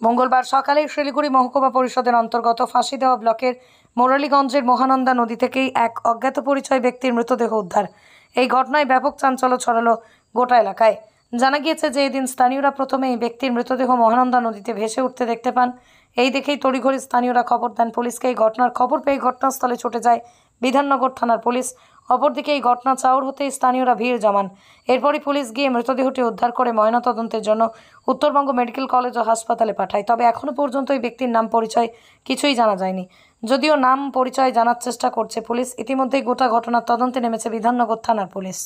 মঙ্গলবার সকালে শিলিগুড়ি মহকুমা পরিষদের অন্তর্গত ফাঁসিদেওয়া ব্লকের মোরালীগঞ্জের মহানন্দা নদী থেকেই এক অজ্ঞাত পরিচয় ব্যক্তির মৃতদেহ উদ্ধার। এই ঘটনায় ব্যাপক চাঞ্চল্য ছড়ালো গোটা এলাকায়। জানা গিয়েছে যে এদিন স্থানীয়রা প্রথমে এই ব্যক্তির মৃতদেহ মহানন্দা নদীতে ভেসে উঠতে দেখতে পান। এই দেখেই তড়িঘড়ি স্থানীয়রা খবর দেন পুলিশকে। এই ঘটনার খবর পেয়ে ঘটনাস্থলে ছুটে যায় বিধাননগর থানার পুলিশ। অপরদিকে এই ঘটনা চাউর হতেই স্থানীয়রা ভিড় জমান। এরপরই পুলিশ গিয়ে মৃতদেহটি উদ্ধার করে ময়নাতদন্তের জন্য উত্তরবঙ্গ মেডিকেল কলেজ ও হাসপাতালে পাঠায়। তবে এখনও পর্যন্ত এই ব্যক্তির নাম পরিচয় কিছুই জানা যায়নি। যদিও নাম পরিচয় জানার চেষ্টা করছে পুলিশ। ইতিমধ্যেই গোটা ঘটনার তদন্তে নেমেছে বিধাননগর থানার পুলিশ।